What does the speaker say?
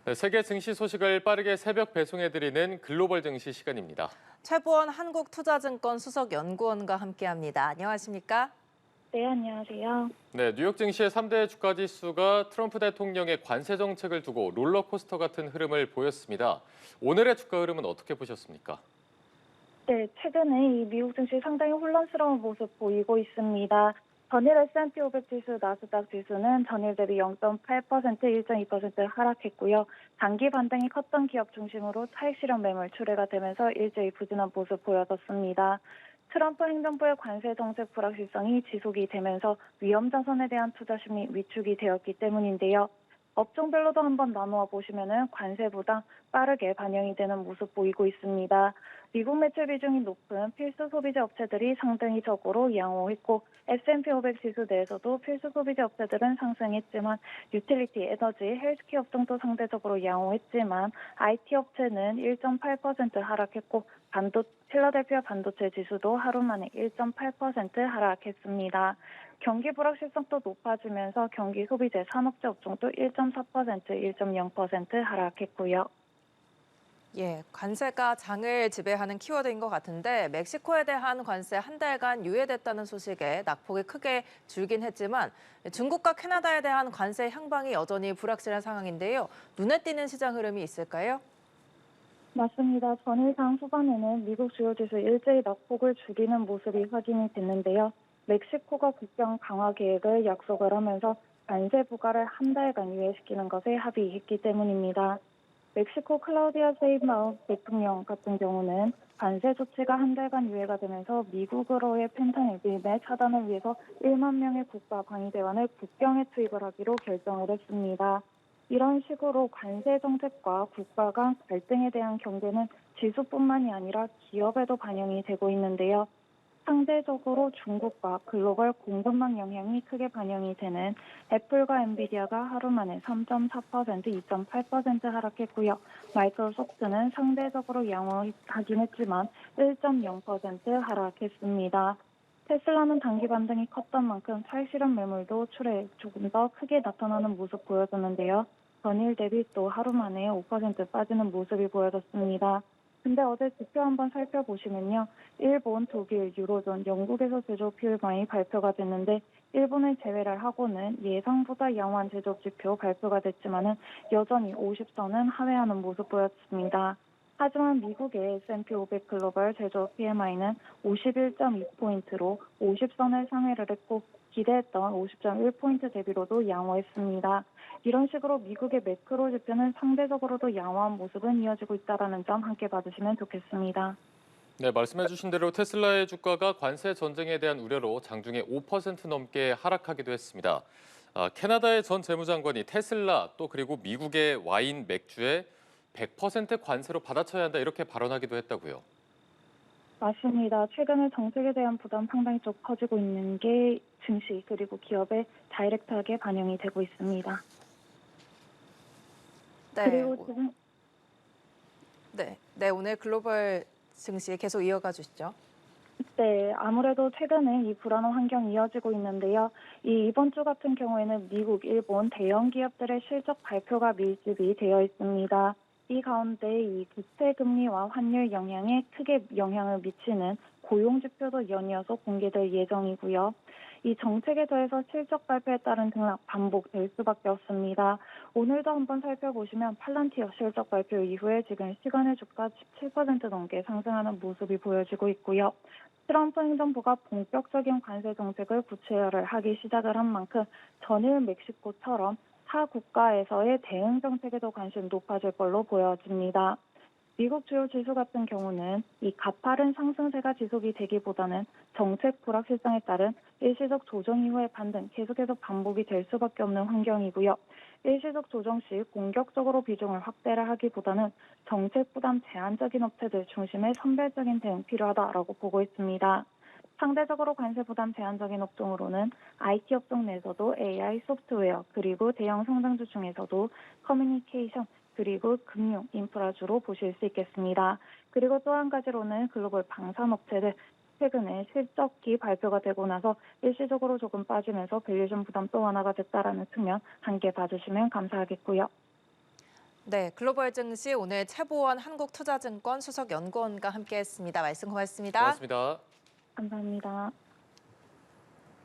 네, 세계 증시 소식을 빠르게 새벽 배송해드리는 글로벌 증시 시간입니다. 최보원 한국투자증권 수석연구원과 함께합니다. 안녕하십니까? 네, 안녕하세요. 네, 뉴욕 증시의 3대 주가 지수가 트럼프 대통령의 관세 정책을 두고 롤러코스터 같은 흐름을 보였습니다. 오늘의 주가 흐름은 어떻게 보셨습니까? 네, 최근에 이 미국 증시 상당히 혼란스러운 모습 보이고 있습니다. 전일 S&P 500 지수, 나스닥 지수는 전일 대비 0.8%, 1.2% 하락했고요. 단기 반등이 컸던 기업 중심으로 차익 실현 매물 출회가 되면서 일제히 부진한 모습 보여졌습니다. 트럼프 행정부의 관세 정책 불확실성이 지속이 되면서 위험 자산에 대한 투자 심리 위축이 되었기 때문인데요. 업종별로도 한번 나누어 보시면은 관세 부담 빠르게 반영이 되는 모습 보이고 있습니다. 미국 매출 비중이 높은 필수 소비재 업체들이 상당히적으로 양호했고 S&P 500 지수 내에서도 필수 소비재 업체들은 상승했지만 유틸리티, 에너지, 헬스케어 업종도 상대적으로 양호했지만 IT 업체는 1.8% 하락했고 필라델피아 반도체 지수도 하루 만에 1.8% 하락했습니다. 경기 불확실성도 높아지면서 경기 소비재 산업재 업종도 1.4%, 1.0% 하락했고요. 예, 관세가 장을 지배하는 키워드인 것 같은데 멕시코에 대한 관세 한 달간 유예됐다는 소식에 낙폭이 크게 줄긴 했지만 중국과 캐나다에 대한 관세 향방이 여전히 불확실한 상황인데요. 눈에 띄는 시장 흐름이 있을까요? 맞습니다. 전일 장 후반에는 미국 주요 지수 일제히 낙폭을 줄이는 모습이 확인이 됐는데요. 멕시코가 국경 강화 계획을 약속을 하면서 관세 부과를 한 달간 유예시키는 것에 합의했기 때문입니다. 멕시코 클라우디아 셰인바움 대통령 같은 경우는 관세 조치가 한 달간 유예가 되면서 미국으로의 펜타닐 밀매 차단을 위해서 1만 명의 국가 방위대원을 국경에 투입을 하기로 결정을 했습니다. 이런 식으로 관세 정책과 국가 간 갈등에 대한 경계는 지수뿐만이 아니라 기업에도 반영이 되고 있는데요. 상대적으로 중국과 글로벌 공급망 영향이 크게 반영이 되는 애플과 엔비디아가 하루 만에 3.4%, 2.8% 하락했고요. 마이크로소프트는 상대적으로 양호하긴 했지만 1.0% 하락했습니다. 테슬라는 단기 반등이 컸던 만큼 차익 실현 매물도 출에 조금 더 크게 나타나는 모습 보여줬는데요. 전일 대비 또 하루 만에 5% 빠지는 모습이 보여졌습니다. 근데 어제 지표 한번 살펴보시면요. 일본, 독일, 유로존, 영국에서 제조업 PMI 발표가 됐는데 일본을 제외를 하고는 예상보다 양호한 제조업 지표 발표가 됐지만은 여전히 50선은 하회하는 모습 보였습니다. 하지만 미국의 S&P 500 글로벌 제조업 PMI는 51.2포인트로 50선을 상회를 했고 기대했던 50.1포인트 대비로도 양호했습니다. 이런 식으로 미국의 매크로 지표는 상대적으로도 양호한 모습은 이어지고 있다는 점 함께 봐주시면 좋겠습니다. 네, 말씀해주신 대로 테슬라의 주가가 관세 전쟁에 대한 우려로 장중에 5% 넘게 하락하기도 했습니다. 캐나다의 전 재무장관이 테슬라 또 그리고 미국의 와인, 맥주에 100% 관세로 받아쳐야 한다 이렇게 발언하기도 했다고요. 맞습니다. 최근에 정책에 대한 부담 상당히 좀 커지고 있는 게 증시 그리고 기업에 다이렉트하게 반영이 되고 있습니다. 네, 그리고 지금 네, 오늘 글로벌 증시 계속 이어가 주시죠. 네, 아무래도 최근에 이 불안한 환경이 이어지고 있는데요. 이번 주 같은 경우에는 미국, 일본 대형 기업들의 실적 발표가 밀집이 되어 있습니다. 이 가운데 이 국채 금리와 환율 영향에 크게 영향을 미치는 고용 지표도 연이어서 공개될 예정이고요. 이 정책에 더해서 실적 발표에 따른 등락 반복될 수밖에 없습니다. 오늘도 한번 살펴보시면 팔란티어 실적 발표 이후에 지금 시간의 주가 17% 넘게 상승하는 모습이 보여지고 있고요. 트럼프 행정부가 본격적인 관세 정책을 구체화를 하기 시작을 한 만큼 전일 멕시코처럼 타 국가에서의 대응 정책에도 관심이 높아질 걸로 보여집니다. 미국 주요 지수 같은 경우는 이 가파른 상승세가 지속이 되기보다는 정책 불확실성에 따른 일시적 조정 이후의 반등 계속해서 반복이 될 수밖에 없는 환경이고요. 일시적 조정 시 공격적으로 비중을 확대를 하기보다는 정책 부담 제한적인 업체들 중심의 선별적인 대응 필요하다라고 보고 있습니다. 상대적으로 관세 부담 제한적인 업종으로는 IT 업종 내에서도 AI, 소프트웨어, 그리고 대형 성장주 중에서도 커뮤니케이션, 그리고 금융, 인프라주로 보실 수 있겠습니다. 그리고 또 한 가지로는 글로벌 방산업체들 최근에 실적이 발표가 되고 나서 일시적으로 조금 빠지면서 밸류에이션 부담 또 완화가 됐다라는 측면 함께 봐주시면 감사하겠고요. 네, 글로벌 증시 오늘 최보원 한국투자증권 수석연구원과 함께했습니다. 말씀 고맙습니다. 고맙습니다. 감사합니다.